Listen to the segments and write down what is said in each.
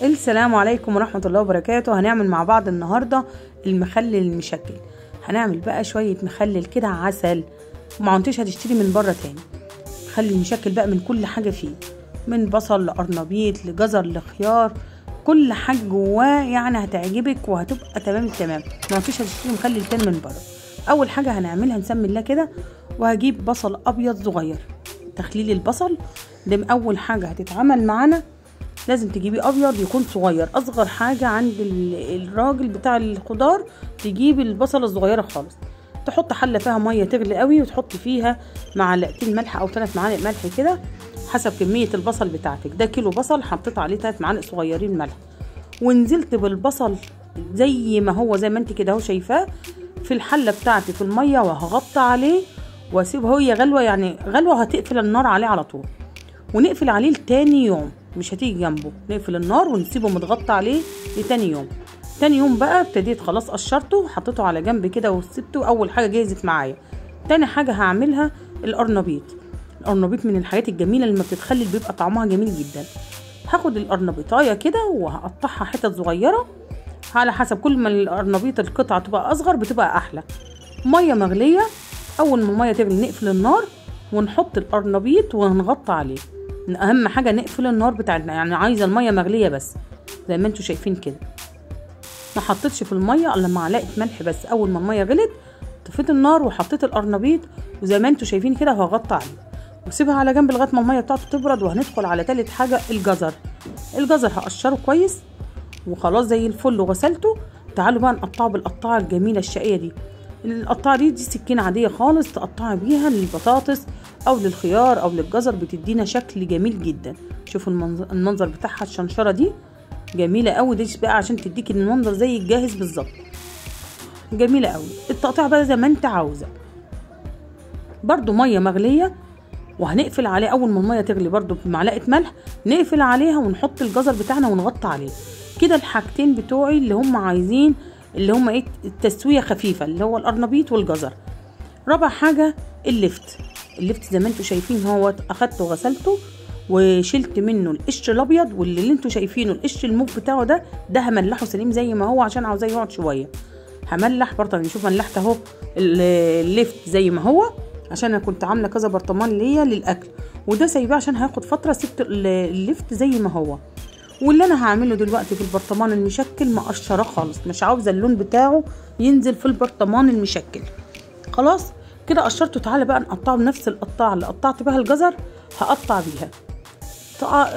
السلام عليكم ورحمة الله وبركاته. هنعمل مع بعض النهاردة المخلل المشكل. هنعمل بقى شوية مخلل كده عسل، وما عنتش هتشتري من بره تاني. مخلل مشكل بقى من كل حاجة فيه، من بصل لقرنبيط لجزر لخيار، كل حاجة جواه يعني هتعجبك وهتبقى تمام التمام. ما عنتش هتشتري مخلل تاني من بره. اول حاجة هنعملها نسمي الله كده، وهجيب بصل ابيض صغير. تخليل البصل ده اول حاجة هتتعمل معانا، لازم تجيبي ابيض يكون صغير، اصغر حاجه عند الراجل بتاع الخضار تجيبي البصله الصغيره خالص. تحط حله فيها ميه تغلي قوي، وتحط فيها معلقتين ملح او 3 معالق ملح كده حسب كميه البصل بتاعتك. ده كيلو بصل حطيت عليه 3 معالق صغيرين ملح، ونزلت بالبصل زي ما هو زي ما انت كده اهو شايفاه في الحله بتاعتي في الميه، وهغطي عليه واسيبه هي غلوه، يعني غلوه هتقفل النار عليه على طول، ونقفل عليه لتاني يوم. مش هتيجي جنبه، نقفل النار ونسيبه متغطى عليه لتاني يوم. تاني يوم بقى ابتديت خلاص قشرته حطيته على جنب كده وسبته. اول حاجه جهزت معايا. تاني حاجه هعملها القرنبيط. القرنبيط من الحاجات الجميله اللي لما بتتخلل بيبقى طعمها جميل جدا. هاخد القرنبيطايه كده وهقطعها حتت صغيره على حسب، كل ما القرنبيط القطعه تبقى اصغر بتبقى احلى. ميه مغليه، اول ما الميه تغلي نقفل النار ونحط القرنبيط ونغطي عليه. اهم حاجه نقفل النار بتاعتنا، يعني عايزه الميه مغليه بس زي ما انتوا شايفين كده. ما حطيتش في الميه الا معلقه ملح بس. اول ما الميه غلت طفيت النار وحطيت القرنبيط، وزي ما انتوا شايفين كده هغطي عليه واسيبها على جنب لغايه ما الميه بتاعته تبرد. وهندخل على تالت حاجه الجزر. الجزر هقشره كويس وخلاص زي الفل وغسلته. تعالوا بقى نقطعه بالقطاعه الجميله الشقيه دي. القطاعه دي سكينه عاديه خالص تقطعي بيها للبطاطس او للخيار او للجزر، بتدينا شكل جميل جدا. شوفوا المنظر بتاعها، الشنشره دي جميله قوي. دي بقى عشان تديكي المنظر زي الجاهز بالظبط، جميله قوي. التقطيع بقى زي ما انت عاوزه. برضو ميه مغليه وهنقفل عليه. اول ما الميه تغلي برضو بمعلقه ملح نقفل عليها ونحط الجزر بتاعنا ونغطي عليه كده. الحاجتين بتوعي اللي هم عايزين اللي هم ايه، التسويه خفيفه، اللي هو القرنبيط والجزر. رابع حاجه اللفت. اللفت زي ما انتوا شايفين هو اخدته وغسلته وشلت منه القشر الابيض، واللي انتوا شايفينه القشر الموف بتاعه ده هملحه سليم زي ما هو عشان عاوزاه يقعد شويه. هملح برضه، نشوف ملحت اهو اللفت زي ما هو، عشان انا كنت عامله كذا برطمان ليا للاكل، وده سايباه عشان هياخد فتره. سبت اللفت زي ما هو. واللي انا هعمله دلوقتي في البرطمان المشكل مقشره خالص، مش عاوزه اللون بتاعه ينزل في البرطمان المشكل. خلاص كده قشرته. تعالى بقى نقطعه بنفس القطاعه اللي قطعت بها الجزر، هقطع بيها.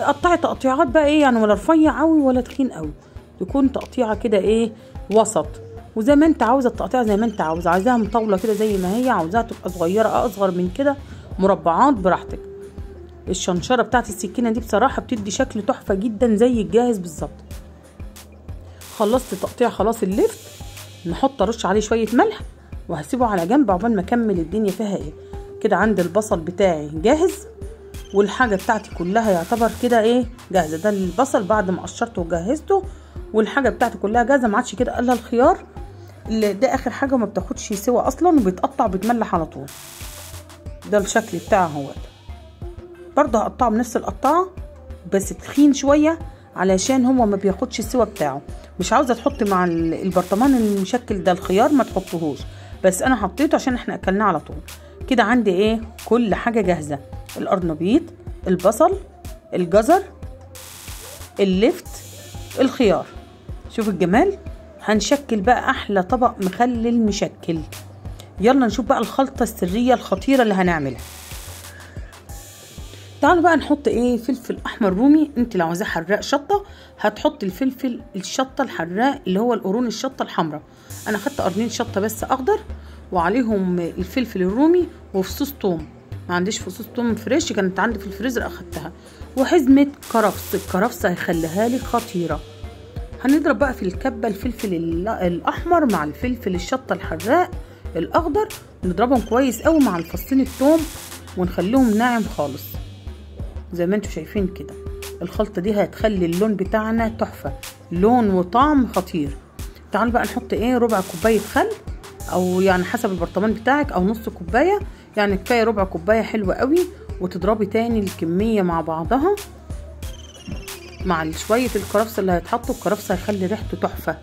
قطعي تقطيعات بقى ايه، يعني ولا رفيع قوي ولا تخين قوي، تكون تقطيعه كده ايه وسط. وزي ما انت عاوزه التقطيع زي ما انت عاوزاها مطوله كده زي ما هي، عاوزاها تبقى صغيره اصغر من كده، مربعات براحتك. الشنشره بتاعت السكينه دي بصراحه بتدي شكل تحفه جدا زي الجاهز بالظبط. خلصت تقطيع خلاص اللفت، نحط ارش عليه شويه ملح وهسيبه على جنب عقبال ما اكمل الدنيا فيها ايه. كده عندي البصل بتاعي جاهز، والحاجه بتاعتي كلها يعتبر كده ايه جاهزه. ده البصل بعد ما قشرته وجهزته، والحاجه بتاعتي كلها جاهزه. ما عادش كده الا الخيار اللي ده اخر حاجه، وما بتاخدش سوا اصلا وبيتقطع بيتملح على طول. ده الشكل بتاعه هو ده. برضه هقطعه بنفس القطاعه بس تخين شويه علشان هو ما بياخدش السوا بتاعه. مش عاوزه تحط مع البرطمان المشكل ده الخيار، ما تحطوهوش، بس انا حطيته عشان احنا اكلناه على طول. كده عندي ايه كل حاجه جاهزه، القرنبيط، البصل، الجزر، اللفت، الخيار. شوف الجمال. هنشكل بقى احلى طبق مخلل مشكل. يلا نشوف بقى الخلطه السريه الخطيره اللي هنعملها. تعالوا بقى نحط ايه فلفل احمر رومي. انت لو عايزاه حراق شطه هتحط الفلفل الشطه الحراق اللي هو القرون الشطه الحمراء. انا خدت قرنين شطه بس اخضر وعليهم الفلفل الرومي وفصوص توم. ما عنديش فصوص توم فريش، كانت عندي في الفريزر اخدتها. وحزمه كرفس. الكرفس هيخليها لي خطيره. هنضرب بقى في الكبه الفلفل الاحمر مع الفلفل الشطه الحراق الاخضر، نضربهم كويس قوي مع الفصين التوم ونخليهم ناعم خالص زي ما انتوا شايفين كده. الخلطه دي هتخلي اللون بتاعنا تحفه، لون وطعم خطير. تعالوا بقى نحط ايه ربع كوبايه خل، او يعني حسب البرطمان بتاعك، او نص كوبايه، يعني كفايه ربع كوبايه حلوه قوي. وتضربي تاني الكميه مع بعضها مع شويه الكرفس اللي هيتحطوا. الكرفس هيخلي ريحته تحفه،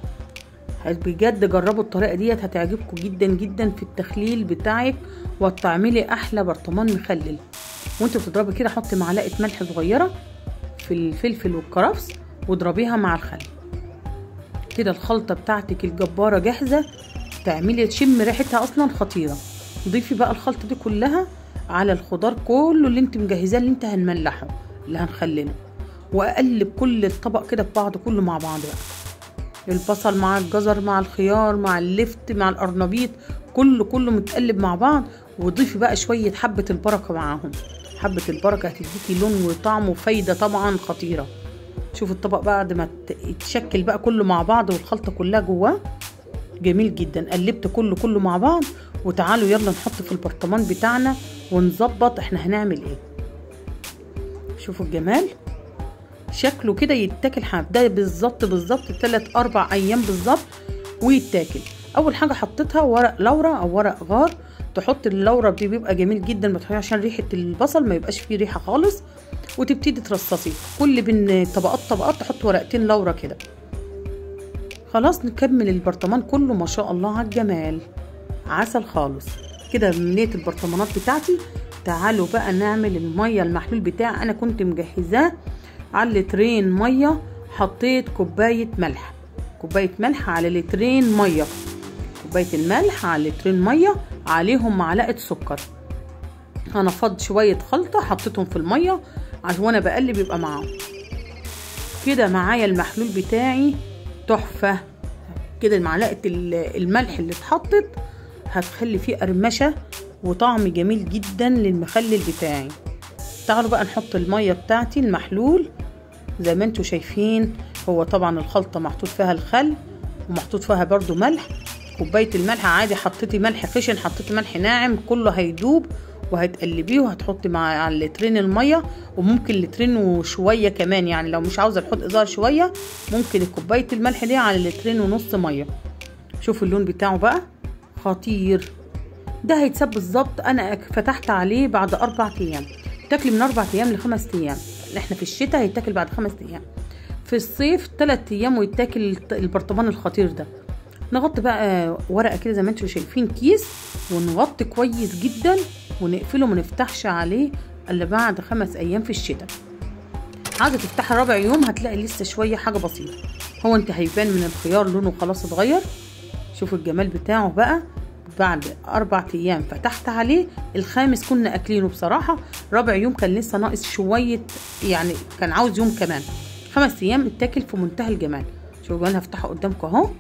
بجد جربوا الطريقه ديت هتعجبكم جدا جدا في التخليل بتاعك، وهتعملي احلى برطمان مخلل. وانت بتضربي كده حطي معلقه ملح صغيره في الفلفل والكرفس واضربيها مع الخل كده. الخلطه بتاعتك الجباره جاهزه، تعملي تشم ريحتها اصلا خطيره. ضيفي بقى الخلطه دي كلها على الخضار كله اللي انت مجهزاه، اللي انت هنملحه اللي هنخلله، واقلب كل الطبق كده ببعض كله مع بعض بقى. البصل مع الجزر مع الخيار مع اللفت مع القرنبيط، كله متقلب مع بعض. وضيفي بقى شويه حبه البركه معاهم. حبه البركه هتديكي لون وطعم وفايده طبعا خطيره. شوفوا الطبق بعد ما يتشكل بقى كله مع بعض والخلطه كلها جواه، جميل جدا. قلبت كله مع بعض. وتعالوا يلا نحط في البرطمان بتاعنا ونظبط احنا هنعمل ايه. شوفوا الجمال، شكله كده يتاكل ده بالظبط 3-4 ايام بالظبط ويتاكل. اول حاجه حطيتها ورق لورا او ورق غار. تحط اللورا دي بيبقى جميل جدا، ما تحطيش عشان ريحه البصل ما يبقاش فيه ريحه خالص. وتبتدي ترصصي كل بين طبقات تحط ورقتين لورا كده. خلاص نكمل البرطمان كله. ما شاء الله على الجمال، عسل خالص كده. مليت البرطمانات بتاعتي. تعالوا بقى نعمل الميه المحلول بتاعي. انا كنت مجهزاه على لترين ميه، حطيت كوبايه ملح على لترين ميه. كوبايه الملح على لترين ميه، عليهم معلقه سكر. انا فض شويه خلطه حطيتهم في الميه عشان وانا بقلب يبقى معاهم كده. معايا المحلول بتاعي تحفه كده. معلقه الملح اللي اتحطت هتخلي فيه قرمشه وطعم جميل جدا للمخلل بتاعي. تعالوا بقى نحط الميه بتاعتي المحلول زي ما انتوا شايفين. هو طبعا الخلطه محطوط فيها الخل ومحطوط فيها برضو ملح. كوبايه الملح عادي، حطيتي ملح خشن حطيتي ملح ناعم، كله هيدوب. وهتقلبيه وهتحطي مع اللترين الميه، وممكن لترين وشويه كمان. يعني لو مش عاوزه الحوض اضاءه شويه ممكن كوبايه الملح دي على لترين ونص ميه. شوفوا اللون بتاعه بقى خطير. ده هيتساب بالظبط. انا فتحت عليه بعد 4 ايام. تاكل من 4 ايام ل5 ايام. احنا في الشتاء هيتاكل بعد 5 ايام، في الصيف 3 ايام ويتاكل البرطمان الخطير ده. نغطي بقى ورقه كده زي ما انتم شايفين كيس، ونغطي كويس جدا ونقفله ما نفتحش عليه الا بعد 5 ايام في الشتاء. عايزه تفتحي رابع يوم هتلاقي لسه شويه حاجه بسيطه. هو انت هيبان من الخيار لونه خلاص اتغير. شوفوا الجمال بتاعه بقى. بعد 4 ايام فتحت عليه. الخامس كنا اكلينه بصراحه. رابع يوم كان لسه ناقص شويه، يعني كان عاوز يوم كمان. 5 ايام اتاكل في منتهى الجمال. شوفوا انا هفتحه قدامكم اهو.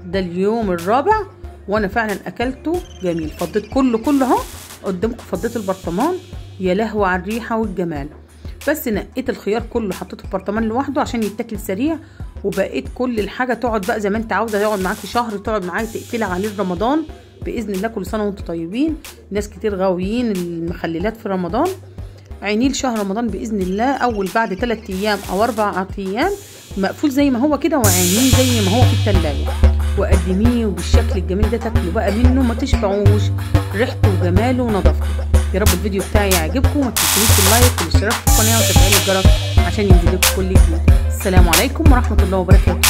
ده اليوم الرابع وانا فعلا اكلته جميل. فضيت كله اهو قدامكم. فضيت البرطمان. يا لهوي على الريحه والجمال. بس نقيت الخيار كله حطيته في برطمان لوحده عشان يتاكل سريع. وبقيت كل الحاجه تقعد بقى زي ما انت عاوزه، يقعد معاكي شهر، تقعد معاكي تقفلي عليه رمضان باذن الله. كل سنه وانتم طيبين. ناس كتير غاويين المخللات في رمضان. عينيه لشهر رمضان باذن الله. اول بعد 3 ايام او 4 ايام مقفول زي ما هو كده، وعينيه زي ما هو في التلاجة، وقدميه وبالشكل الجميل ده. تاكلوا بقى منه ما تشبعوش، ريحته وجماله ونظافته. يا رب الفيديو بتاعي يعجبكم. ما تنسونيش اللايك والاشتراك في القناه وتفعيل الجرس عشان ينزل لكم كل جديد. السلام عليكم ورحمه الله وبركاته.